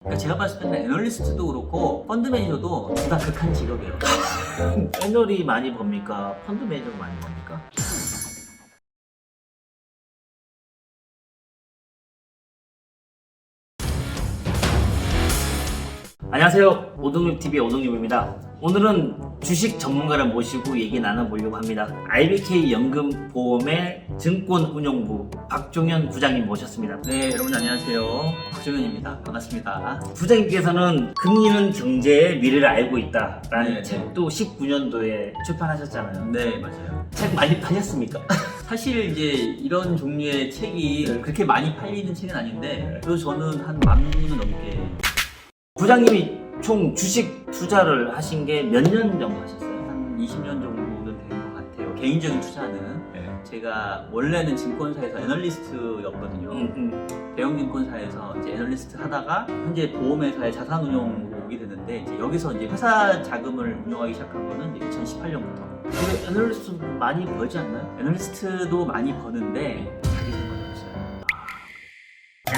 그러니까 제가 봤을 때는 애널리스트도 그렇고 펀드 매니저도 둘 다 극한 직업이에요. 애널이 많이 법니까? 펀드 매니저가 많이 법니까? 안녕하세요. 오동립TV의 오동립입니다. 오늘은 주식 전문가를 모시고 얘기 나눠보려고 합니다. IBK 연금보험의 증권운용부 박종현 부장님 모셨습니다. 네, 여러분 안녕하세요. 박종현입니다. 반갑습니다. 부장님께서는 금리는 경제의 미래를 알고 있다라는 네, 책도 19년도에 출판하셨잖아요. 네, 맞아요. 책 많이 파셨습니까? 사실 이제 이런 종류의 책이 그렇게 많이 팔리는 책은 아닌데 그래도 저는 한 10,000권은 넘게. 부장님이 총 주식 투자를 하신 게 몇 년 정도 하셨어요? 한 20년 정도는 된 것 같아요. 개인적인 투자는. 제가 원래는 증권사에서 애널리스트였거든요. 대형 증권사에서 이제 애널리스트 하다가 현재 보험회사의 자산운용으로 오게 됐는데 이제 여기서 이제 회사 자금을 운용하기 시작한 거는 이제 2018년부터. 근데 애널리스트 많이 벌지 않나요? 애널리스트도 많이 버는데 자기 생각이 없어요.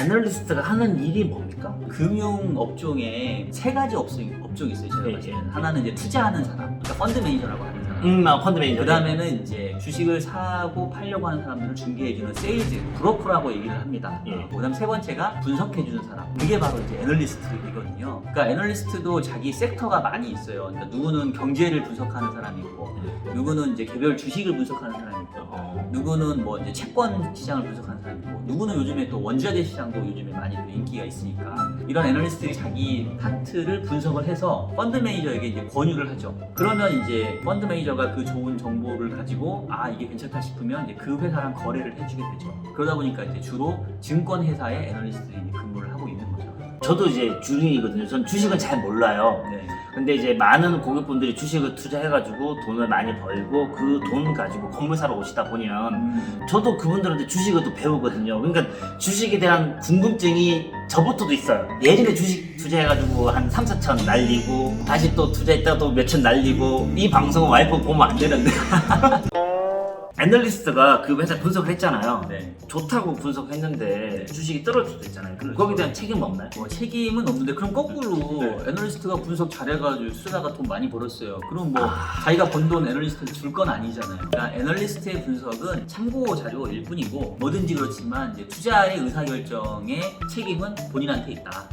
애널리스트가 하는 일이 뭡니까? 금융 업종에 세 가지 업종이 있어요. 제가 네, 봤을 때는. 네. 하나는 이제 투자하는 사람, 그러니까 펀드 매니저라고 하는 사람. 펀드 매니저. 그 다음에는 이제 주식을 사고 팔려고 하는 사람들을 중개해주는 세일즈, 브로커라고 얘기를 합니다. 예. 그 다음 세 번째가 분석해주는 사람. 그게 바로 이제 애널리스트이거든요. 그러니까 애널리스트도 자기 섹터가 많이 있어요. 그러니까 누구는 경제를 분석하는 사람이 있고, 누구는 이제 개별 주식을 분석하는 사람이 있고, 누구는 뭐 이제 채권 시장을 분석하는 사람이 있고, 누구는 요즘에 또 원자재 시장도 요즘에 많이 또 인기가 있으니까 이런 애널리스트들이 자기 파트를 분석을 해서 펀드 매니저에게 이제 권유를 하죠. 그러면 이제 펀드 매니저가 그 좋은 정보를 가지고 아 이게 괜찮다 싶으면 이제 그 회사랑 거래를 해주게 되죠. 그러다 보니까 이제 주로 증권 회사의 애널리스트들이 이제 근무를 하고 있는 거죠. 저도 이제 주린이거든요. 전 주식은 잘 몰라요. 네. 근데 이제 많은 고객분들이 주식을 투자해가지고 돈을 많이 벌고 그 돈 가지고 건물 사러 오시다 보면 저도 그분들한테 주식을 또 배우거든요. 그러니까 주식에 대한 궁금증이 저부터도 있어요. 예전에 주식 투자해가지고 한 3, 4천 날리고 다시 또 투자했다가 또 몇천 날리고 이 방송은 와이프 보면 안 되는데 애널리스트가 그 회사 분석을 했잖아요. 네. 좋다고 분석했는데 주식이 떨어질 수도 있잖아요. 거기에 대한 책임은 없나요? 뭐 책임은 없는데 그럼 거꾸로 네. 애널리스트가 분석 잘해가지고 투자가 돈 많이 벌었어요. 그럼 뭐 자기가 번 돈 애널리스트한테 줄 건 아니잖아요. 그러니까 애널리스트의 분석은 참고 자료일 뿐이고 뭐든지 그렇지만 이제 투자의 의사결정의 책임은 본인한테 있다.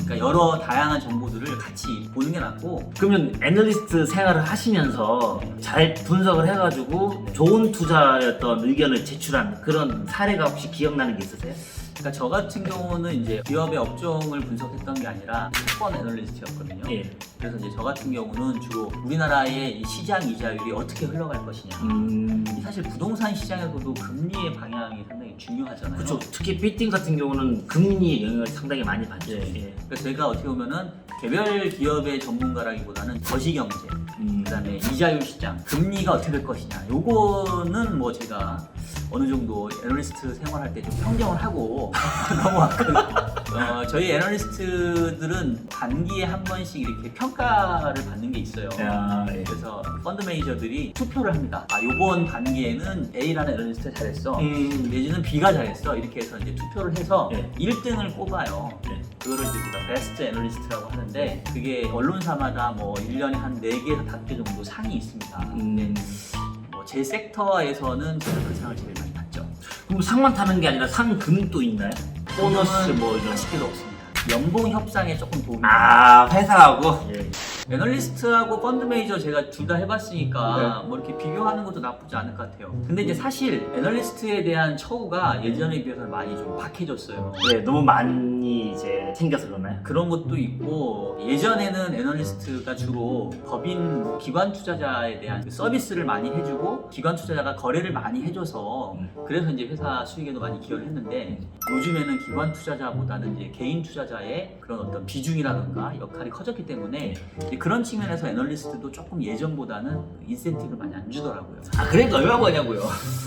그러니까 여러 다양한 정보들을 같이 보는 게 낫고. 그러면 애널리스트 생활을 하시면서 잘 분석을 해가지고 좋은 투자였던 의견을 제출한 그런 사례가 혹시 기억나는 게 있으세요? 그러니까 저 같은 경우는 이제 기업의 업종을 분석했던 게 아니라 채권 애널리스트였거든요. 예. 그래서 이제 저 같은 경우는 주로 우리나라의 이 시장 이자율이 어떻게 흘러갈 것이냐. 사실 부동산 시장에서도 금리의 방향이 상당히 중요하잖아요. 그렇죠. 특히 빌딩 같은 경우는 금리 영향을 상당히 많이 받죠. 예. 그래서 제가 어떻게 보면은 개별 기업의 전문가라기보다는 거시경제, 그다음에 이자율 시장, 금리가 어떻게 될 것이냐. 요거는 뭐 제가 어느 정도 애널리스트 생활할 때 좀 평정을 하고 넘어왔거든요. 저희 애널리스트들은 단기에 한 번씩 이렇게 평가를 받는 게 있어요. 예. 그래서 펀드 매니저들이 투표를 합니다. 아, 요번 단기에는 A라는 애널리스트가 잘했어. 내지는 B가 잘했어. 이렇게 해서 이제 투표를 해서 예. 1등을 뽑아요. 예. 그거를 이제 우리가 베스트 애널리스트라고 하는데 그게 언론사마다 뭐 1년에 한 4개에서 5개 정도 상이 있습니다. 근데 뭐 제 섹터에서는 제가 그 상을 제일 많이 받죠. 그럼 상만 타는 게 아니라 상금도 있나요? 보너스 뭐 이런. 아쉽게도 없습니다. 연봉 협상에 조금 도움이 회사하고? 예. 애널리스트하고 펀드 매니저 제가 둘 다 해봤으니까 뭐 이렇게 비교하는 것도 나쁘지 않을 것 같아요. 근데 이제 사실 애널리스트에 대한 처우가 예전에 비해서 많이 좀 박해졌어요. 네, 너무 많이 이제 생겨서 그러나요? 그런 것도 있고 예전에는 애널리스트가 주로 법인 기관 투자자에 대한 그 서비스를 많이 해주고 기관 투자자가 거래를 많이 해줘서 그래서 이제 회사 수익에도 많이 기여를 했는데 요즘에는 기관 투자자보다는 이제 개인 투자자의 그런 어떤 비중이라든가 역할이 커졌기 때문에 이제 그런 측면에서 애널리스트도 조금 예전보다는 인센티브를 많이 안 주더라고요. 그래도 얼마 버냐고요?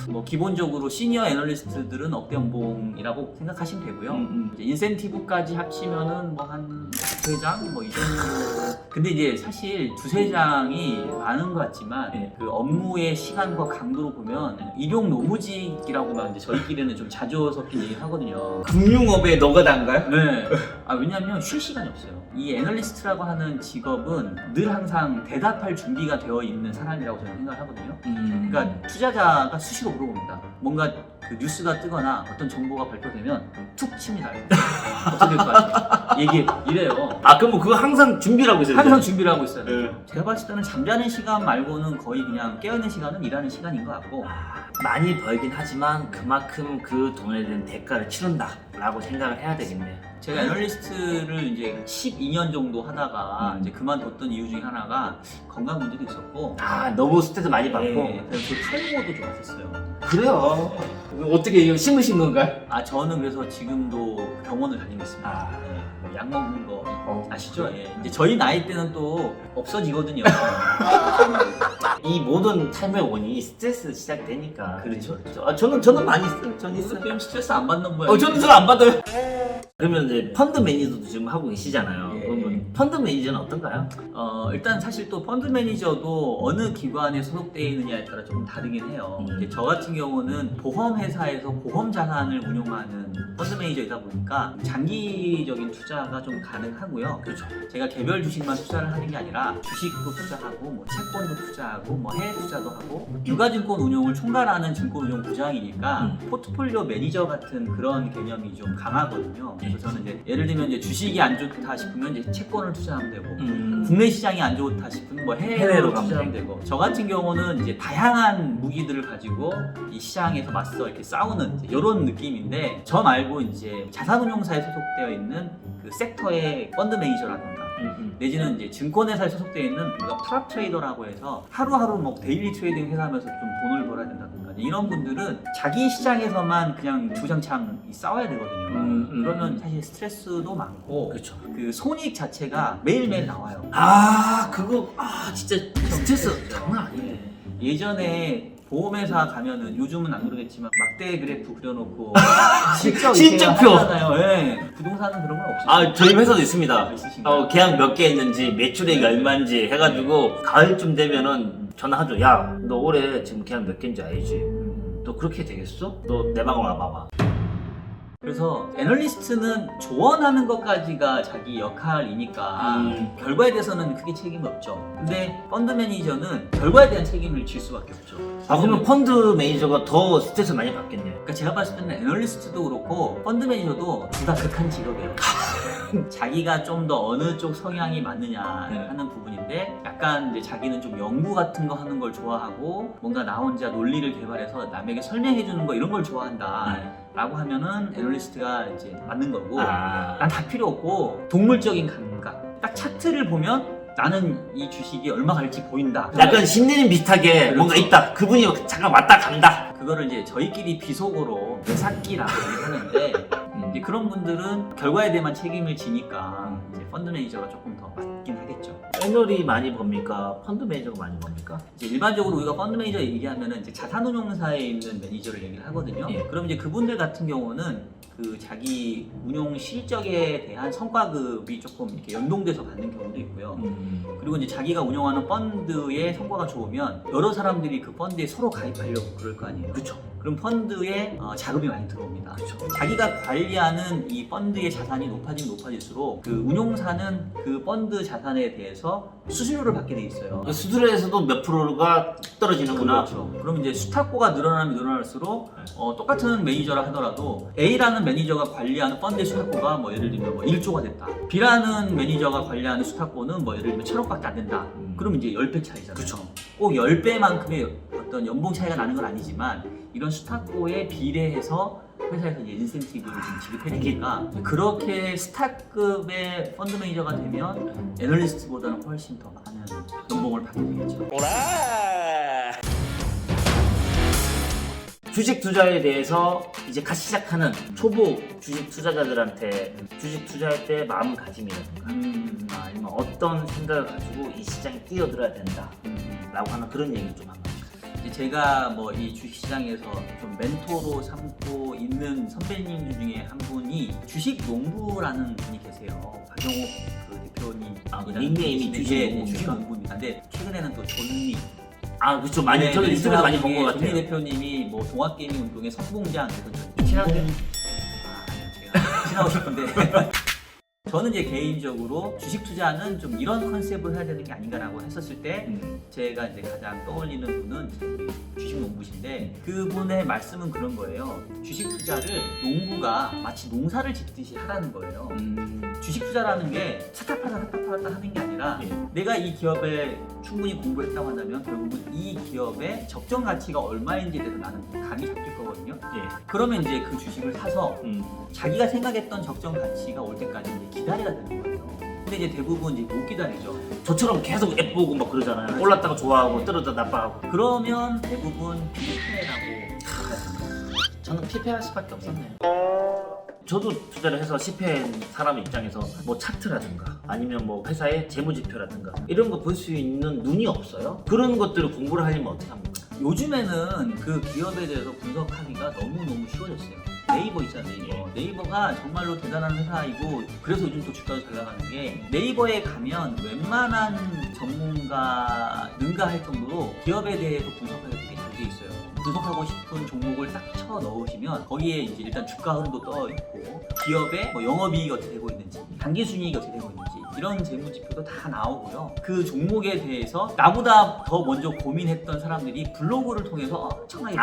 뭐 기본적으로 시니어 애널리스트들은 억대 연봉이라고 생각하시면 되고요. 이제 인센티브까지 합치면은 뭐 한 두세 장 뭐 이 정도. 근데 이제 사실 두세 장이 많은 것 같지만 그 업무의 시간과 강도로 보면 일용 노무직이라고 막 이제 저희끼리는 좀 자주 섞인 얘기를 하거든요. 금융업에 너가 단가요? 네. 왜냐면 쉴 시간이 없어요. 이 애널리스트라고 하는 직업은 늘 항상 대답할 준비가 되어 있는 사람이라고 저는 생각을 하거든요. 그러니까 투자자가 수시로 물어봅니다. 뭔가 그 뉴스가 뜨거나 어떤 정보가 발표되면 툭 칩니다. 어떻게 될 것 같아요? 얘기해. 이래요. 그럼 뭐 그거 항상 준비를 하고 있어요? 항상 준비를 하고 있어요. 네. 제가 봤을 때는 잠자는 시간 말고는 거의 그냥 깨어있는 시간은 일하는 시간인 것 같고 많이 벌긴 하지만 그만큼 그 돈에 대한 대가를 치른다라고 생각을 해야 되겠네요. 제가 애널리스트를 이제 12년 정도 하다가 이제 그만뒀던 이유 중에 하나가 건강 문제도 있었고 너무 스트레스 많이 받고. 그래서 저 탈모도 좀 왔었어요. 그래요? 어떻게 이거 심으신 건가요? 저는 그래서 지금도 병원을 다니고 있습니다. 뭐 약 먹는 거 아시죠? 이제 저희 나이 때는 또 없어지거든요. 이 모든 탈모의 원인이 스트레스 시작되니까. 그렇죠. 저는 많이 있어요. 저는 있어요. 그럼 스트레스 안 받는 거예요. 저는 안 받아요. 그러면 이제 펀드 매니저도 지금 하고 계시잖아요. 예. 그러면 펀드 매니저는 어떤가요? 일단 사실 또 펀드 매니저도 어느 기관에 소속되어 있느냐에 따라 조금 다르긴 해요. 이제 저 같은 경우는 보험회사에서 보험 자산을 운용하는 펀드 매니저이다 보니까 장기적인 투자가 좀 가능하고요. 그렇죠. 제가 개별 주식만 투자를 하는 게 아니라 주식도 투자하고 뭐 채권도 투자하고 뭐 해외 투자도 하고 유가증권 운용을 총괄하는 증권운용 부장이니까 포트폴리오 매니저 같은 그런 개념이 좀 강하거든요. 그래서 저는 이제 예를 들면 이제 주식이 안 좋다 싶으면 이제 채권을 투자하면 되고 국내 시장이 안 좋다 싶으면 뭐 해외로 투자하면 되고 저 같은 경우는 이제 다양한 무기들을 가지고 이 시장에서 맞서 이렇게 싸우는 이런 느낌인데 저 말고 이제 자산운용사에 소속되어 있는 그 섹터의 펀드 매니저라든가 내지는 이제 증권회사에 소속되어 있는 우리가 프랍 트레이더라고 해서 하루하루 뭐 데일리 트레이딩 해가면서 좀 돈을 벌어야 된다든가 이런 분들은 자기 시장에서만 그냥 주장창 싸워야 되거든요. 그러면 사실 스트레스도 많고 그렇죠. 그 손익 자체가 매일매일 나와요. 그거 진짜 스트레스 장난 아니에요. 예전에 보험회사 가면은 요즘은 안 그러겠지만 막대 그래프 그려놓고 실적표 하잖아요. 네. 부동산은 그런 건 없어요. 저희 회사도 있습니다. 있으신가요? 계약 몇 개 했는지 매출액이 얼마인지 해가지고 가을쯤 되면은 전화하죠. 야, 너 올해 지금 계약 몇 개인지 알지? 너 그렇게 되겠어? 너 내 방으로 와봐봐. 그래서 애널리스트는 조언하는 것까지가 자기 역할이니까 결과에 대해서는 크게 책임이 없죠. 근데 펀드 매니저는 결과에 대한 책임을 질 수밖에 없죠. 그러면 펀드 매니저가 더 스트레스 많이 받겠네요. 그러니까 제가 봤을 때는 애널리스트도 그렇고 펀드 매니저도 둘 다 극한 직업이에요. 자기가 좀 더 어느 쪽 성향이 맞느냐 하는 부분인데 약간 이제 자기는 좀 연구 같은 거 하는 걸 좋아하고 뭔가 나 혼자 논리를 개발해서 남에게 설명해 주는 거 이런 걸 좋아한다 라고 하면은 애널리스트가 이제 맞는 거고 난 다 필요 없고 동물적인 감각 딱 차트를 보면 나는 이 주식이 얼마 갈지 보인다. 약간 심리는 비슷하게 그렇죠. 뭔가 있다. 그분이 잠깐 왔다 간다. 그거를 이제 저희끼리 비속어로 매사끼라고 하는데 이제 그런 분들은 결과에 대한 책임을 지니까 이제 펀드 매니저가 조금 더 맞긴 하겠죠. 애널이 많이 법니까? 펀드 매니저가 많이 법니까? 이제 일반적으로 우리가 펀드 매니저 얘기하면은 이제 자산운용사에 있는 매니저를 얘기를 하거든요. 그럼 이제 그분들 같은 경우는 그 자기 운용 실적에 대한 성과급이 조금 이렇게 연동돼서 받는 경우도 있고요. 그리고 이제 자기가 운영하는 펀드의 성과가 좋으면 여러 사람들이 그 펀드에 서로 가입하려고 그럴 거 아니에요. 그렇죠. 그럼 펀드에 자금이 많이 들어옵니다. 자기가 관리하는 이 펀드의 자산이 높아질수록 그 운용사는 그 펀드 자산에 대해서 수수료를 받게 돼 있어요. 수수료에서도 몇 프로가 떨어지는구나. 그렇죠. 그럼 이제 수탁고가 늘어나면 늘어날수록 똑같은 매니저라 하더라도 A라는 매니저가 관리하는 펀드의 수탁고가 뭐 예를 들면 뭐 1조가 됐다. B라는 매니저가 관리하는 수탁고는 뭐 예를 들면 1,000억밖에 안 된다. 그럼 이제 10배 차이잖아요. 그렇죠. 꼭 10배만큼의 어떤 연봉 차이가 나는 건 아니지만 이런 수탁고에 비례해서 회사에서 이제 인센티브를 좀 지급해 주니까 그렇게 스타급의 펀드 매니저가 되면 애널리스트보다는 훨씬 더 많은 연봉을 받게 되겠죠. 주식 투자에 대해서 이제 갓 시작하는 초보 주식 투자자들한테 주식 투자할 때 마음가짐이라든가 아니면 어떤 생각을 가지고 이 시장에 뛰어들어야 된다 라고 하는 그런 얘기를 좀 한번 해주세요. 제가 뭐 이 주식시장에서 좀 멘토로 삼고 있는 선배님 중에 한 분이 주식 농부라는 분이 계세요. 박영옥 그 대표님. 닉네임이 주식 농부입니다. 근데 최근에는 또 존니. 그렇죠. 많이 저도 유튜브에서 많이 본 것 같아요. 존니 대표님이 뭐 동학개미 운동의 선봉장 그래서 친하게 아니요 제가 친하고 싶은데 저는 이제 개인적으로 주식 투자는 좀 이런 컨셉을 해야 되는 게 아닌가라고 했었을 때 제가 이제 가장 떠올리는 분은 이제 우리 주식 농부신데 그분의 말씀은 그런 거예요. 주식 투자를 농부가 마치 농사를 짓듯이 하라는 거예요. 주식 투자라는 게 샀다 팔았다 하는 게 아니라 내가 이 기업에 충분히 공부를 했다고 한다면 결국은 이 기업의 적정 가치가 얼마인지에 대해서 나는 감이 잡힐 거거든요. 그러면 이제 그 주식을 사서 자기가 생각했던 적정 가치가 올 때까지 이제 기다려야 되는 거예요. 근데 이제 대부분 이제 못 기다리죠. 저처럼 계속 앱 보고 막 그러잖아요. 그렇죠. 올랐다가 좋아하고 떨어졌다 나빠하고. 그러면 대부분 실패라고 생각합니다. 저는 피폐할 수밖에 없었네요. 저도 투자를 해서 실패한 사람 입장에서 뭐 차트라든가 아니면 뭐 회사의 재무지표라든가 이런 거 볼 수 있는 눈이 없어요. 그런 것들을 공부를 하려면 어떻게 합니까? 요즘에는 그 기업에 대해서 분석하기가 너무너무 쉬워졌어요. 네이버 있잖아요. 네이버가 정말로 대단한 회사이고 그래서 요즘 또 주가도 잘 나가는 게 네이버에 가면 웬만한 전문가 능가할 정도로 기업에 대해서 분석하기 되게 잘 돼 있어요. 분석하고 싶은 종목을 딱 쳐 넣으시면 거기에 이제 일단 주가 흐름도 떠 있고 기업의 뭐 영업이익이 어떻게 되고 있는지 단기 순이익이 어떻게 되고 있는지 이런 재무지표도 다 나오고요. 그 종목에 대해서 나보다 더 먼저 고민했던 사람들이 블로그를 통해서 엄청나게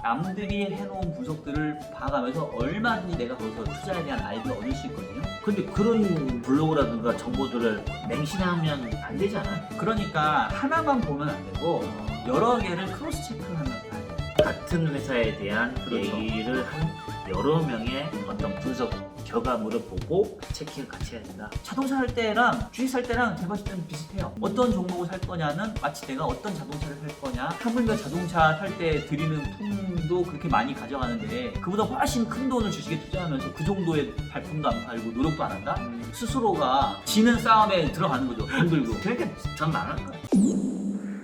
남들이 해놓은 분석들을 봐가면서 얼마든지 내가 거기서 투자에 대한 아이디어를 얻을 수 있거든요. 근데 그런 블로그라든가 정보들을 맹신하면 안 되잖아요. 그러니까 하나만 보면 안 되고 여러 개를 크로스 체크하면서 봐야 돼요. 같은 회사에 대한 그렇죠. 얘기를 한 여러 명의 어떤 분석 결과물을 보고 체킹을 같이 해야 된다. 자동차 살 때랑 주식 살 때랑 제가 봤을 때는 비슷해요. 어떤 종목을 살 거냐는 마치 내가 어떤 자동차를 살 거냐 하물며 자동차 살 때 들이는 품도 그렇게 많이 가져가는데 그보다 훨씬 큰 돈을 주식에 투자하면서 그 정도의 발품도 안 팔고 노력도 안 한다? 스스로가 지는 싸움에 들어가는 거죠. 돈 들고. 그러니까 전 말하는 거예요.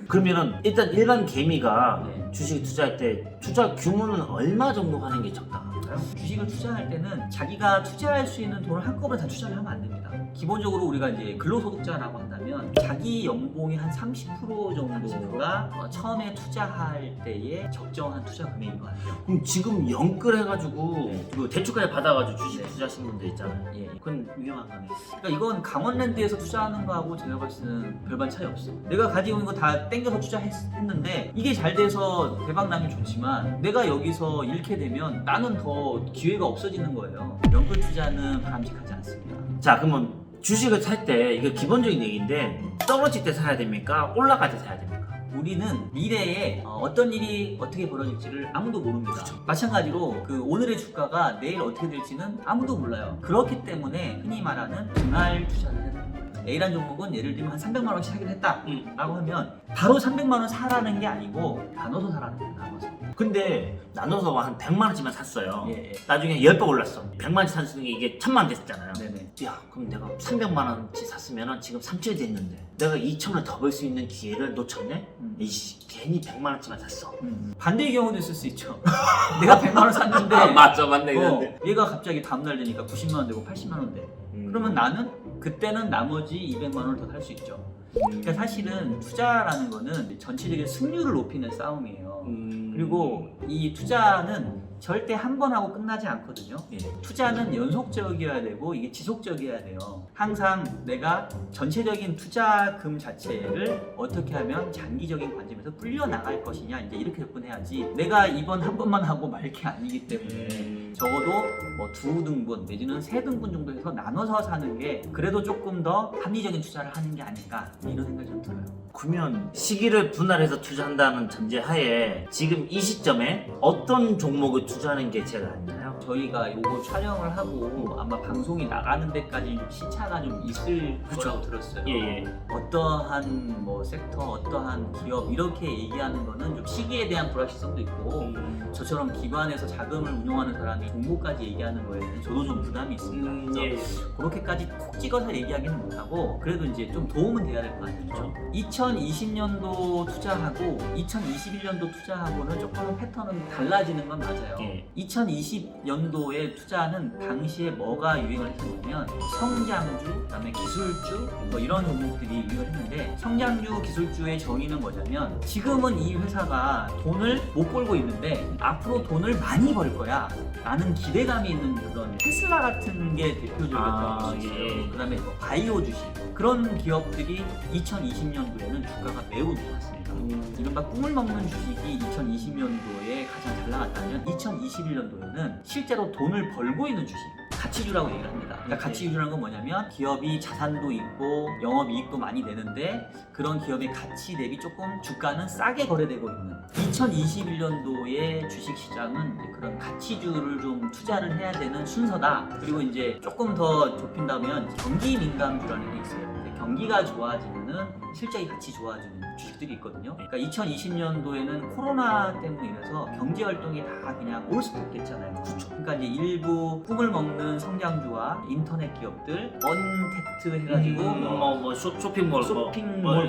그러면은 일단 일반 개미가 주식 투자할 때 투자 규모는 얼마 정도 하는 게 적당한가요? 주식을 투자할 때는 자기가 투자할 수 있는 돈을 한꺼번에 다 투자를 하면 안 됩니다. 기본적으로 우리가 이제 근로소득자라고 한다면 자기 연봉의 한 30% 정도가 처음에 투자할 때의 적정한 투자 금액인 것 같아요. 그럼 지금 영끌 해가지고 그 대출까지 받아가지고 주식 네. 투자하신 분들 있잖아요. 예. 그건 위험한 거네. 그러니까 이건 강원랜드에서 투자하는 거하고 제가 봤을 때는 별반 차이 없어. 내가 가지고 있는 거 다 땡겨서 투자했는데 이게 잘 돼서 대박 나면 좋지만 내가 여기서 잃게 되면 나는 더 기회가 없어지는 거예요. 연끌 투자는 바람직하지 않습니다. 자, 그러면 주식을 살 때 이거 기본적인 얘기인데 떨어질 때 사야 됩니까? 올라갈 때 사야 됩니까? 우리는 미래에 어떤 일이 어떻게 벌어질지를 아무도 모릅니다. 마찬가지로 그 오늘의 주가가 내일 어떻게 될지는 아무도 몰라요. 그렇기 때문에 흔히 말하는 분할 투자를 해야 됩니다. A란 종목은 예를 들면 한 300만 원씩 사기로 했다 라고 하면 바로 300만 원 사라는 게 아니고 나눠서 사라는 거예요. 나눠서. 근데 나눠서 한 100만 원치만 샀어요. 예. 나중에 10배 올랐어. 100만 원치 샀으니까 이게 1000만 원 됐잖아요. 네네. 야, 그럼 내가 300만 원치 샀으면 지금 3천이 됐는데 내가 2천 원 더 벌 수 있는 기회를 놓쳤네? 이씨, 괜히 100만 원치만 샀어. 반대의 경우도 있을 수 있죠. 내가 100만 원 샀는데 맞죠, 맞네. 얘가 갑자기 다음날 되니까 90만 원 되고 80만 원 돼. 그러면 나는 그때는 나머지 200만 원을 더 살 수 있죠. 그러니까 사실은 투자라는 거는 전체적인 승률을 높이는 싸움이에요. 그리고 이 투자는 절대 한 번 하고 끝나지 않거든요. 투자는 연속적이어야 되고 이게 지속적이어야 돼요. 항상 내가 전체적인 투자금 자체를 어떻게 하면 장기적인 관점에서 불려 나갈 것이냐 이제 이렇게 접근해야지 내가 이번 한 번만 하고 말 게 아니기 때문에 적어도 뭐 2등분 내지는 3등분 정도 해서 나눠서 사는 게 그래도 조금 더 합리적인 투자를 하는 게 아닌가 이런 생각이 좀 들어요. 그러면 시기를 분할해서 투자한다는 전제 하에 지금 이 시점에 어떤 종목을 투자하는 게 제일 낫나요? 저희가 이거 촬영을 하고 아마 방송이 나가는 데까지 좀 시차가 좀 있을 거라고 들었어요. 예. 어떠한 뭐 섹터, 어떠한 기업 이렇게 얘기하는 거는 좀 시기에 대한 불확실성도 있고 저처럼 기관에서 자금을 운용하는 사람이 종목까지 얘기하는 거에는 저도 좀 부담이 있습니다. 그래서 그렇게까지 콕 찍어서 얘기하기는 못하고 그래도 이제 좀 도움은 돼야 될 것 같아요. 2020년도 투자하고 2021년도 투자하고는 조금 패턴은 달라지는 건 맞아요. 2020년 2000년도에 투자는 당시에 뭐가 유행을 했냐면 성장주, 그다음에 기술주 뭐 이런 종목들이 유행을 했는데 성장주, 기술주의 정의는 뭐냐면 지금은 이 회사가 돈을 못 벌고 있는데 앞으로 돈을 많이 벌 거야 라는 기대감이 있는 그런 테슬라 같은 게 대표적이었다고 볼 수 있어요. 예. 그다음에 뭐 바이오 주식 그런 기업들이 2020년도에는 주가가 매우 높았습니다. 이른바 꿈을 먹는 주식이 2020년도에 가장 잘 나갔다면 2021년도에는 실제로 돈을 벌고 있는 주식 가치주라고 얘기를 합니다. 그러니까 가치주라는 건 뭐냐면 기업이 자산도 있고 영업이익도 많이 내는데 그런 기업의 가치 대비 조금 주가는 싸게 거래되고 있는 2021년도의 주식시장은 이제 그런 가치주를 좀 투자를 해야 되는 순서다. 그리고 이제 조금 더 좁힌다면 경기 민감주라는 게 있어요. 경기가 좋아지면은 실적이 같이 좋아지는 주식들이 있거든요. 그러니까 2020년도에는 코로나 때문에 인해서 경제 활동이 다 그냥 올스톱 됐잖아요. 그렇죠. 그러니까 이제 일부 꿈을 먹는 성장주와 인터넷 기업들, 언택트 해가지고 쇼핑몰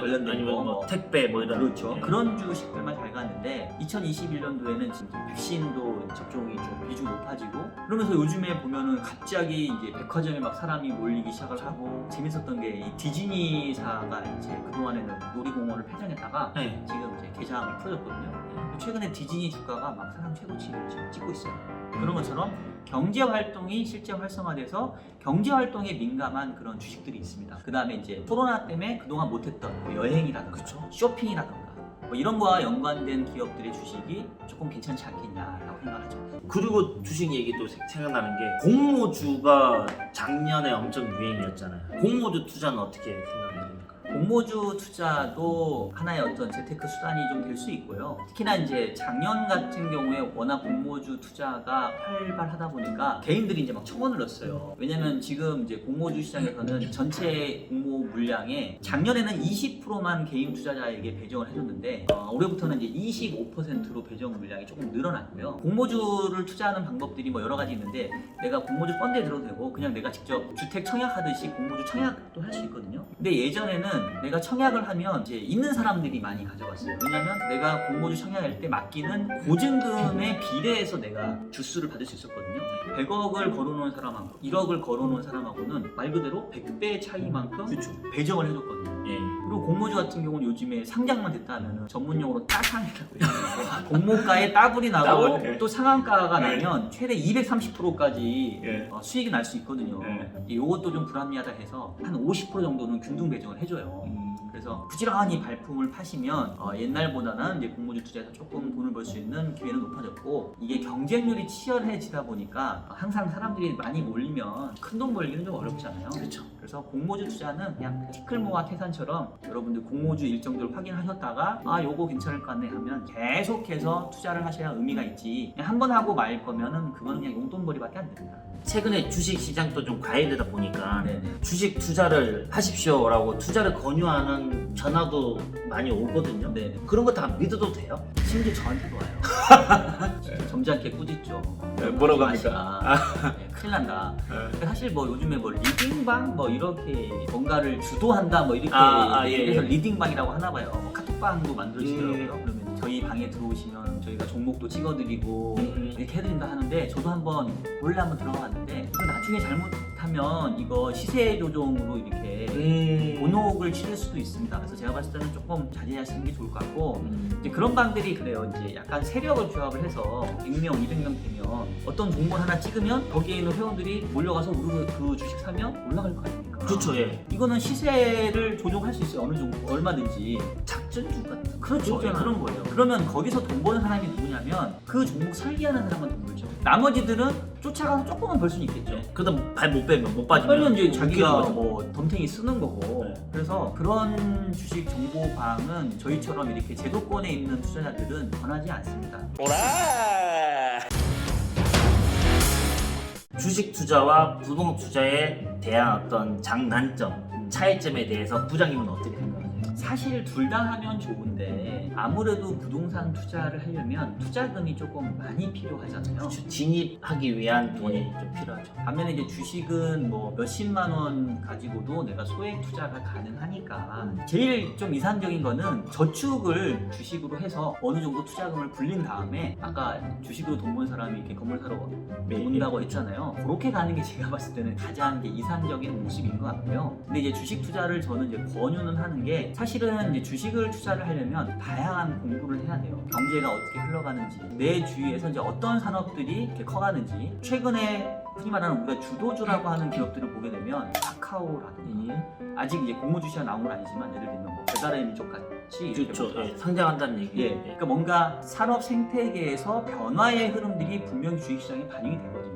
관련된 아니면 거, 뭐 택배 뭐 이런 그렇죠. 그런 주식들만 잘 갔는데 2021년도에는 지금 백신도 접종이 좀 비중 높아지고 그러면서 요즘에 보면은 갑자기 이제 백화점에 막 사람이 몰리기 시작을 하고 재밌었던 게 이 디즈니사가 이제 그동안에는 놀이공원을 폐장했다가 네. 지금 이제 개장을 풀어줬거든요. 최근에 디즈니 주가가 막 사상 최고치를 지금 찍고 있어요. 그런 것처럼 경제 활동이 실제 활성화돼서 경제 활동에 민감한 그런 주식들이 있습니다. 그 다음에 이제 코로나 때문에 그동안 못했던 뭐 여행이라든가 쇼핑이라든가 뭐 이런 거와 연관된 기업들의 주식이 조금 괜찮지 않겠냐라고 생각하죠. 그리고 주식 얘기도 생각나는 게 공모주가 작년에 엄청 유행이었잖아요. 공모주 투자는 어떻게 생각하십니까? 공모주 투자도 하나의 어떤 재테크 수단이 좀 될 수 있고요. 특히나 이제 작년 같은 경우에 워낙 공모주 투자가 활발하다 보니까 개인들이 이제 막 청원을 넣었어요. 왜냐면 지금 이제 공모주 시장에서는 전체 공모 물량의 작년에는 20%만 개인 투자자에게 배정을 해줬는데 올해부터는 이제 25%로 배정 물량이 조금 늘어났고요. 공모주를 투자하는 방법들이 뭐 여러 가지 있는데 내가 공모주 펀드에 들어도 되고 그냥 내가 직접 주택 청약하듯이 공모주 청약도 할 수 있거든요. 근데 예전에는 내가 청약을 하면 이제 있는 사람들이 많이 가져갔어요. 왜냐면 내가 공모주 청약할 때 맡기는 보증금에 비례해서 내가 주수를 받을 수 있었거든요. 100억을 걸어놓은 사람하고 1억을 걸어놓은 사람하고는 말 그대로 100배 차이만큼 배정을 해줬거든요. 예. 그리고 공모주 같은 경우는 요즘에 상장만 됐다 하면 전문용어로 따상이라고 해요. 공모가에 따블이 나고 따블, 예. 또 상한가가 예. 나면 최대 230%까지 예. 수익이 날 수 있거든요. 이것도 좀 불합리하다 해서 한 50% 정도는 균등 배정을 해줘요. 그래서 부지런히 발품을 파시면 옛날보다는 이제 공모주 투자에서 조금 돈을 벌 수 있는 기회는 높아졌고 이게 경쟁률이 치열해지다 보니까 항상 사람들이 많이 몰리면 큰 돈 벌기는 좀 어렵잖아요. 그렇죠. 그래서 공모주 투자는 그냥 티끌모아 태산처럼 여러분들 공모주 일정들을 확인하셨다가 요거 괜찮을 것 같네 하면 계속해서 투자를 하셔야 의미가 있지 그냥 한 번 하고 말 거면은 그거는 그냥 용돈벌이밖에 안 됩니다. 최근에 주식 시장도 좀 과열되다 보니까 네네. 주식 투자를 하십시오라고 투자를 권유하는 전화도 많이 오거든요. 네. 그런 거 다 믿어도 돼요? 심지어 저한테도 와요. 점잖게 꾸짖죠. 뭐라고 합니까? 네, 큰일 난다. 사실 뭐 요즘에 뭐 리딩방 뭐 이렇게 뭔가를 주도한다 뭐 이렇게 그래서 리딩방이라고 하나 봐요. 뭐 카톡방도 만들어지더라고요. 그러면 저희 방에 들어오시면 저희가 종목도 찍어드리고 이렇게 해드린다 하는데 저도 한번 몰래 한번 들어갔는데 이거 나중에 잘못하면 이거 시세 조종으로 이렇게 곤혹을 치를 수도 있습니다. 그래서 제가 봤을 때는 조금 자제하시는 게 좋을 것 같고 이제 그런 방들이 그래요. 이제 약간 세력을 조합을 해서 100명, 200명 되면 어떤 종목을 하나 찍으면 거기에 있는 회원들이 몰려가서 우리 그 주식 사면 올라갈 거 아닙니까? 그렇죠. 예. 이거는 시세를 조정할 수 있어요. 어느 정도 얼마든지 작전주 같은 그렇죠. 그런 거예요. 그러면 거기서 돈 버는 사람이 누구냐면 그 종목 설계하는 사람은 돈 벌죠. 나머지들은 쫓아가서 조금은 벌 수는 있겠죠. 그러다 발 못 빼면 못 빠지면 빨면 이제 자기가 거죠. 뭐 덤탱이 쓰는 거고. 네. 그래서 그런 주식 정보방은 저희처럼 이렇게 제도권에 있는 투자자들은 권하지 않습니다. 주식 투자와 부동 투자에 대한 어떤 장단점, 차이점에 대해서 부장님은 어떻게 생각하세요? 사실 둘 다 하면 좋은데 아무래도 부동산 투자를 하려면 투자금이 조금 많이 필요하잖아요. 그렇죠. 진입하기 위한 돈이 좀 필요하죠. 반면에 이제 주식은 뭐 몇십만 원 가지고도 내가 소액 투자가 가능하니까 제일 좀 이상적인 거는 저축을 주식으로 해서 어느 정도 투자금을 불린 다음에 아까 주식으로 돈 번 사람이 이렇게 건물 사러 온다고 했잖아요. 그렇게 가는 게 제가 봤을 때는 가장 이제 이상적인 모습인 것 같고요. 근데 이제 주식 투자를 저는 이제 권유는 하는 게 사실은 이제 주식을 투자를 하려면 다양한 공부를 해야 돼요. 경제가 어떻게 흘러가는지, 내 주위에서 이제 어떤 산업들이 이렇게 커가는지, 최근에 흔히 말하는 우리가 주도주라고 하는 기업들을 보게 되면 카카오라든지 아직 이제 공모주시가 나온 건 아니지만 예를 들면 뭐 배달의 민족 같이 이렇게 그렇죠. 뭔가 예, 상장한다는 얘기. 예, 그러니까 뭔가 산업 생태계에서 변화의 흐름들이 분명히 주식시장에 반영이 되거든요.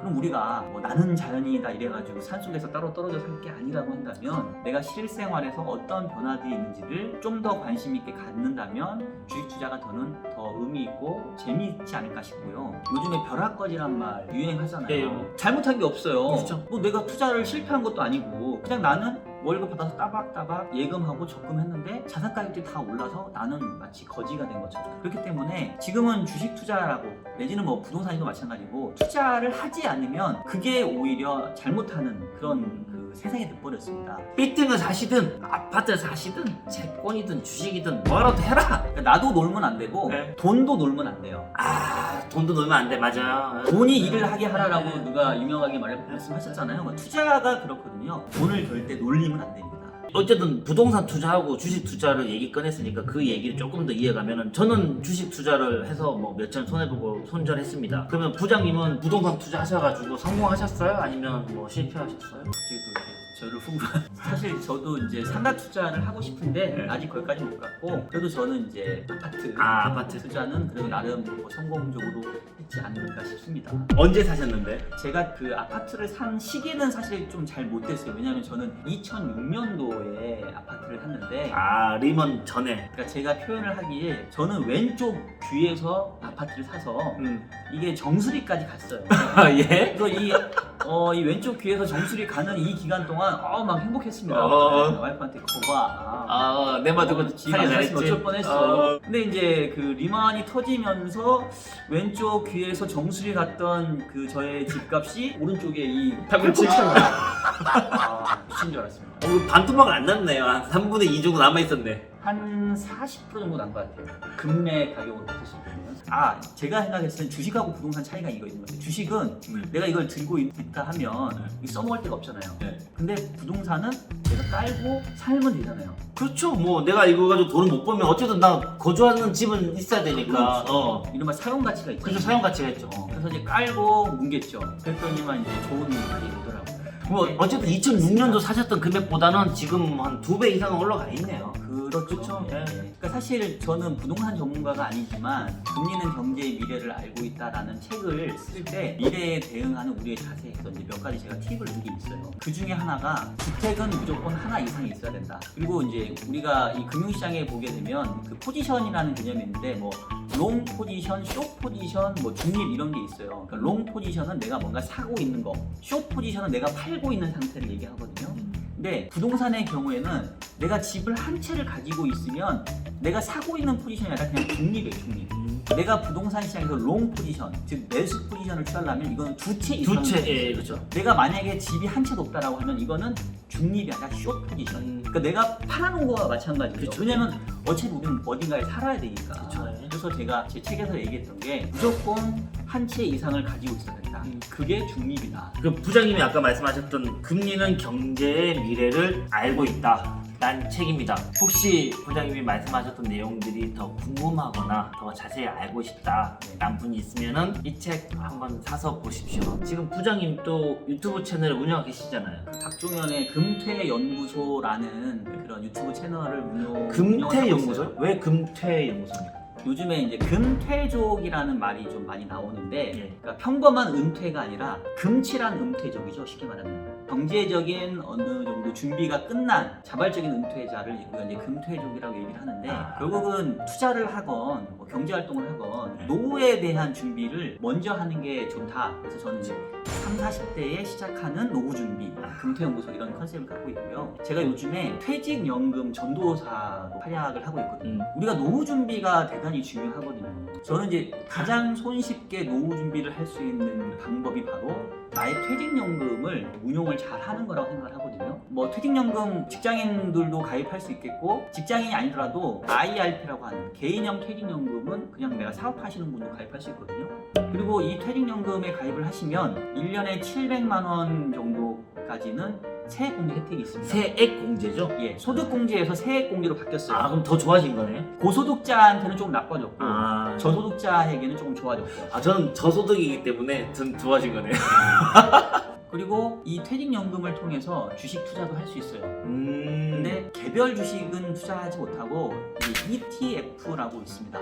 그럼 우리가 뭐 나는 자연인이다 이래가지고 산속에서 따로 떨어져 살 게 아니라고 한다면 내가 실생활에서 어떤 변화들이 있는지를 좀 더 관심 있게 갖는다면 주식 투자가 저는 더 의미 있고 재미있지 않을까 싶고요. 요즘에 벼락거지란 말 유행하잖아요. 예. 잘못한 게 없어요. 그렇죠. 뭐 내가 투자를 실패한 것도 아니고 그냥 나는 월급 받아서 따박따박 예금하고 적금했는데 자산 가격들이 다 올라서 나는 마치 거지가 된 것처럼. 그렇기 때문에 지금은 주식 투자라고 내지는 뭐 부동산이도 마찬가지고 투자를 하지 않으면 그게 오히려 잘못하는 그런 그 세상이 돼버렸습니다. 빌딩을 사시든 아파트를 사시든 채권이든 주식이든 뭐라도 해라. 그러니까 나도 놀면 안 되고 네. 돈도 놀면 안 돼요. 아, 돈도 놀면 안 돼. 맞아. 돈이 일을 하게 하라라고 누가 유명하게 말씀하셨잖아요. 투자가 그렇거든요. 돈을 절대 놀리면 안 됩니다. 어쨌든 부동산 투자하고 주식 투자를 얘기 꺼냈으니까 그 얘기를 조금 더 이해가면은 저는 주식 투자를 해서 뭐 몇천 손해보고 손절했습니다. 그러면 부장님은 부동산 투자하셔가지고 성공하셨어요? 아니면 뭐 실패하셨어요? 갑자기 또 이렇게 저를 후보한 사실 저도 이제 상가 투자를 하고 싶은데 네. 아직 거기까지 못 갔고 그래도 저는 이제 아파트. 투자는 그래도 나름 뭐 성공적으로 했지 않을까 싶습니다. 언제 사셨는데? 제가 그 아파트를 산 시기는 사실 좀 잘 못됐어요. 왜냐하면 저는 2006년도에 아파트를 샀는데 아, 리먼 전에. 그러니까 제가 표현을 하기에 저는 왼쪽 귀에서 아파트를 사서 이게 정수리까지 갔어요. 아, 예? 그래서 이 왼쪽 귀에서 정수리 가는 이 기간 동안 막 행복했습니다. 와이프한테 거봐. 내 말 듣고 집안 샀으면 어쩔 뻔했어. 어. 근데 이제 그 리만이 터지면서 왼쪽 귀에서 정수리 갔던 그 저의 집값이 오른쪽에 이 방금 지금 미친 줄 알았습니다. 반토막은 안 났네요. 한 3분의 2 정도 남아있었네. 한 40% 정도 난 것 같아요. 금매 가격으로 봤을 때는. 제가 생각했을 땐 주식하고 부동산 차이가 이거 있는 것 같아요. 주식은 내가 이걸 들고 있다 하면 이거 써먹을 데가 없잖아요. 네. 근데 부동산은 내가 깔고 살면 되잖아요. 그렇죠. 뭐 내가 이거 가지고 돈을 못 벌면 어쨌든 나 거주하는 집은 있어야 되니까. 이른바 사용 가치가 있죠. 그래서 사용 가치가 있죠. 그래서 이제 깔고 뭉갰죠. 그랬더니만 이제 좋은 말이 오더라고요. 뭐 어쨌든 2006년도 사셨던 금액보다는 지금 한 2배 이상은 올라가 있네요. 그렇죠. 예. 그러니까 사실 저는 부동산 전문가가 아니지만 금리는 경제의 미래를 알고 있다라는 책을 쓸 때 미래에 대응하는 우리의 자세에서 이제 몇 가지 제가 팁을 준 게 있어요. 그 중에 하나가 주택은 무조건 하나 이상이 있어야 된다. 그리고 이제 우리가 이 금융시장에 보게 되면 그 포지션이라는 개념이 있는데 뭐 롱 포지션, 숏 포지션, 뭐 중립 이런 게 있어요. 그러니까 롱 포지션은 내가 뭔가 사고 있는 거, 숏 포지션은 내가 팔고 있는 상태를 얘기하거든요. 근데 부동산의 경우에는 내가 집을 한 채를 가지고 있으면 내가 사고 있는 포지션이 아니라 그냥 중립이에요, 중립. 내가 부동산 시장에서 롱 포지션, 즉 매수 포지션을 취하려면 이거는 두 채 이상. 예, 그렇죠. 내가 만약에 집이 한 채도 없다라고 하면 이거는 중립이 아니라 숏 포지션. 그러니까 내가 팔아놓은 거와 마찬가지예요. 그쵸. 왜냐면 어차피 우리는 어딘가에 살아야 되니까. 그쵸. 그래서 제가 제 책에서 얘기했던 게 무조건 한 채 이상을 가지고 있어야 된다. 그게 중립이다. 그 부장님이 아까 말씀하셨던 금리는 경제의 미래를 알고 있다. 난 책입니다. 혹시 부장님이 말씀하셨던 내용들이 더 궁금하거나 더 자세히 알고 싶다 란 분이 있으면은 이 책 한번 사서 보십시오. 지금 부장님 또 유튜브 채널을 운영하고 계시잖아요. 박종현의 금퇴연구소라는 그런 유튜브 채널을 운영하고 금퇴연구소? 있어요. 왜 금퇴연구소입니까? 요즘에 이제 금퇴족이라는 말이 좀 많이 나오는데 예. 그러니까 평범한 은퇴가 아니라 금칠한 은퇴족이죠. 쉽게 말하면 경제적인 어느 정도 준비가 끝난 자발적인 은퇴자를 우리가 이제 금퇴족이라고 얘기를 하는데 결국은 투자를 하건 뭐 경제 활동을 하건 노후에 대한 준비를 먼저 하는 게 좋다. 그래서 저는 이제 30, 40대에 시작하는 노후 준비, 금퇴연구소 이런 컨셉을 갖고 있고요. 제가 요즘에 퇴직연금 전도사로 활약을 하고 있거든요. 우리가 노후 준비가 대단히 중요하거든요. 저는 이제 가장 손쉽게 노후 준비를 할 수 있는 방법이 바로 나의 퇴직연금을 운용을 잘 하는 거라고 생각을 하거든요. 뭐 퇴직연금 직장인들도 가입할 수 있겠고 직장인이 아니더라도 IRP라고 하는 개인형 퇴직연금은 그냥 내가 사업하시는 분도 가입할 수 있거든요. 그리고 이 퇴직연금에 가입을 하시면 1년에 700만 원 정도까지는 세액공제 혜택이 있습니다. 세액공제죠? 예, 소득공제에서 세액공제로 바뀌었어요. 아, 그럼 더 좋아진 거네. 고소득자한테는 조금 나빠졌고 아, 저소득자에게는 조금 좋아졌고요. 아, 저는 저소득이기 때문에 전 좋아진 거네요. 그리고 이 퇴직연금을 통해서 주식 투자도 할 수 있어요. 근데 개별 주식은 투자하지 못하고 ETF라고 있습니다.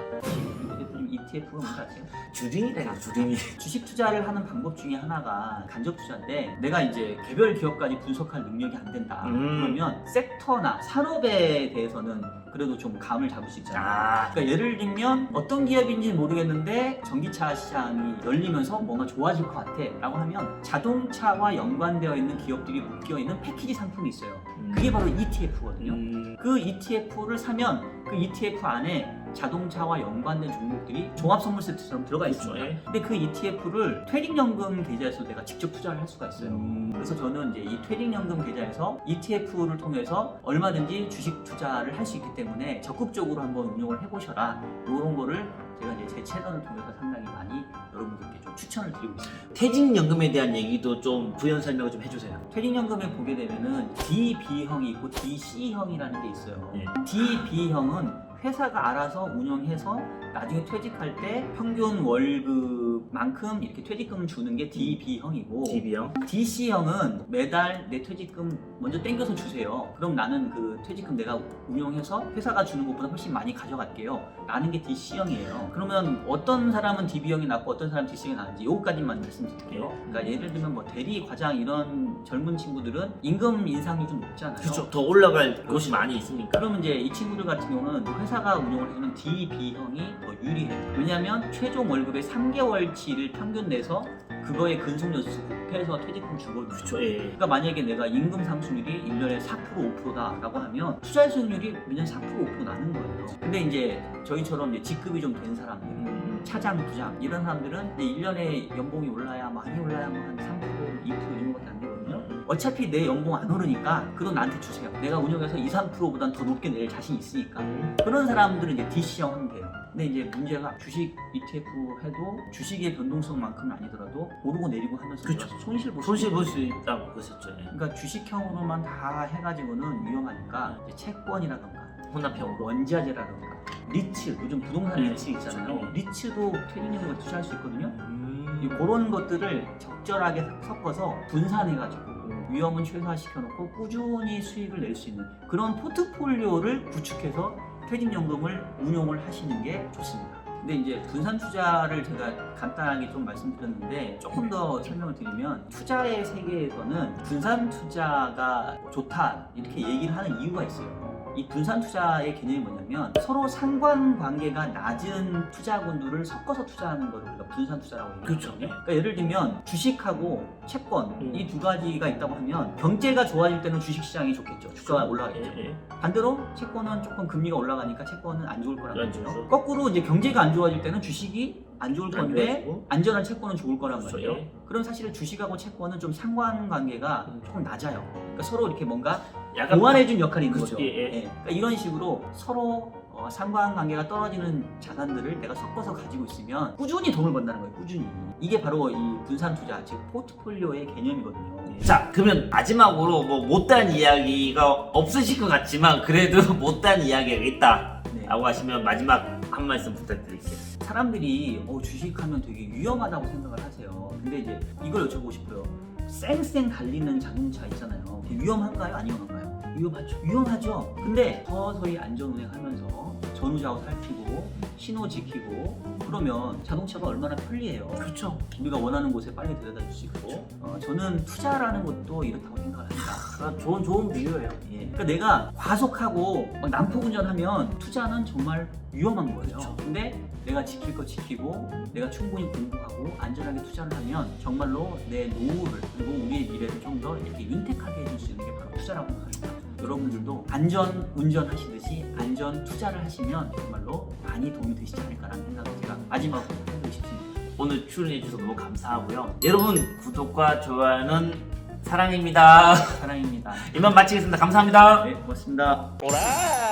대표님 ETF가 뭔지 아세요? 주린이래요, 주린이. 주식 투자를 하는 방법 중에 하나가 간접 투자인데 내가 이제 개별 기업까지 분석할 능력이 안 된다. 그러면 섹터나 산업에 대해서는 그래도 좀 감을 잡을 수 있잖아요. 아, 그러니까 예를 들면 어떤 기업인지 모르겠는데 전기차 시장이 열리면서 뭔가 좋아질 것 같아 라고 하면 자동차와 연관되어 있는 기업들이 묶여있는 패키지 상품이 있어요. 그게 바로 ETF거든요. 그 ETF를 사면 그 ETF 안에 자동차와 연관된 종목들이 종합선물 세트처럼 들어가 있습니다. 그렇죠. 근데 그 ETF를 퇴직연금 계좌에서 내가 직접 투자를 할 수가 있어요. 그래서 저는 이제 이 퇴직연금 계좌에서 ETF를 통해서 얼마든지 주식 투자를 할 수 있기 때문에 적극적으로 한번 운용을 해보셔라. 이런 거를 제가 이제 제 채널을 통해서 상당히 많이 여러분들께 좀 추천을 드리고 있습니다. 퇴직연금에 대한 얘기도 좀 부연 설명을 좀 해주세요. 퇴직연금에 보게 되면은 DB형이 있고 DC형이라는 게 있어요. 예. DB형은 회사가 알아서 운영해서 나중에 퇴직할 때 평균 월급만큼 이렇게 퇴직금을 주는 게 DB형이고 DB형. DC형은 매달 내 퇴직금 먼저 땡겨서 주세요. 그럼 나는 그 퇴직금 내가 운용해서 회사가 주는 것보다 훨씬 많이 가져갈게요. 라는 게 DC형이에요. 그러면 어떤 사람은 DB형이 낫고 어떤 사람은 DC형이 나은지 요거까지만 말씀드릴게요. 그러니까 예를 들면 뭐 대리, 과장 이런 젊은 친구들은 임금 인상이 좀 높잖아요. 그렇죠. 더 올라갈 곳이 많이 있으니까. 그러면 이제 이 친구들 같은 경우는 회사가 운영을 해주는 DB형이 더 유리해요. 왜냐하면 최종 월급의 3개월치를 평균 내서 그거의 근속연수 곱해서 퇴직금 주거든요. 그렇죠. 예. 그러니까 만약에 내가 임금 상승률이 1년에 4% 5%다라고 하면 투자 수익률이 매년 4% 5% 나는 거예요. 근데 이제 저희처럼 이제 직급이 좀 된 사람들, 차장, 부장 이런 사람들은 이제 1년에 연봉이 올라야 많이 올라야 뭐 한 3%, 2% 이 정도밖에 안 되거든요. 어차피 내 연봉 안 오르니까 그 돈 나한테 주세요. 내가 운영해서 2, 3%보단 더 높게 낼 자신 있으니까. 그런 사람들은 이제 DC형 하면 돼요. 근데 이제 문제가 주식 ETF 해도 주식의 변동성만큼은 아니더라도 오르고 내리고 하면서 그쵸. 손실 볼 수 손실 있어요. 볼 수 있다고 그러셨죠. 예. 그러니까 주식형으로만 다 해가지고는 위험하니까 이제 채권이라던가 혼납형으로. 원자재라던가 리츠, 요즘 부동산 네, 리츠 있잖아요. 그렇죠. 리츠도 퇴직연금에 투자할 수 있거든요. 그런 것들을 적절하게 섞어서 분산해가지고 위험은 최소화시켜놓고 꾸준히 수익을 낼 수 있는 그런 포트폴리오를 구축해서 퇴직연금을 운용을 하시는 게 좋습니다. 근데 이제 분산 투자를 제가 간단하게 좀 말씀드렸는데 조금 더 설명을 드리면 투자의 세계에서는 분산 투자가 좋다 이렇게 얘기를 하는 이유가 있어요. 이 분산 투자의 개념이 뭐냐면 서로 상관관계가 낮은 투자군들을 섞어서 투자하는 걸 우리가 분산 투자라고 얘기해요. 그렇죠. 그러니까 예를 들면 주식하고 채권 이 두 가지가 있다고 하면 경제가 좋아질 때는 주식시장이 좋겠죠. 주가가 올라가겠죠. 예. 반대로 채권은 조금 금리가 올라가니까 채권은 안 좋을 거란 안 말이에요. 좋죠. 거꾸로 이제 경제가 안 좋아질 때는 주식이 안 좋을 안 건데 좋아지고. 안전한 채권은 좋을 거란 그렇죠. 말이에요. 예. 그럼 사실 주식하고 채권은 좀 상관관계가 조금 낮아요. 그러니까 서로 이렇게 뭔가 약간 보완해준 역할이 있는 그렇죠. 거죠. 예, 예. 그러니까 이런 식으로 서로 상관관계가 떨어지는 자산들을 내가 섞어서 가지고 있으면 꾸준히 돈을 번다는 거예요. 꾸준히. 이게 바로 이 분산 투자, 즉 포트폴리오의 개념이거든요. 자, 그러면 마지막으로 뭐 못다한 이야기가 없으실 것 같지만 그래도 못다한 이야기가 있다 네. 라고 하시면 마지막 한 말씀 부탁드릴게요. 사람들이 주식하면 되게 위험하다고 생각을 하세요. 근데 이제 이걸 여쭤보고 싶어요. 쌩쌩 달리는 자동차 있잖아요. 위험한가요? 안 위험한가요? 위험하죠. 위험하죠. 근데 서서히 안전운행하면서 전후 좌우 살피고 신호 지키고 그러면 자동차가 얼마나 편리해요. 그렇죠. 우리가 원하는 곳에 빨리 데려다 줄 수 있고 저는 투자라는 것도 이렇다고 생각합니다. 좋은 비유예요. 예. 그러니까 내가 과속하고 막 난폭 운전하면 투자는 정말 위험한 거예요. 그쵸. 근데 내가 지킬 거 지키고 내가 충분히 공부하고 안전하게 투자를 하면 정말로 내 노후를 그리고 우리의 미래를 좀 더 이렇게 윤택하게 해줄 수 있는 게 바로 투자라고 생각합니다. 여러분들도 안전 운전하시듯이 안전 투자를 하시면 정말로 많이 도움이 되시지 않을까라는 생각을 제가 마지막으로 해보고 싶습니다. 오늘 출연해 주셔서 너무 감사하고요. 여러분 구독과 좋아요는 사랑입니다. 사랑입니다. 이만 마치겠습니다. 감사합니다. 네, 고맙습니다. 오라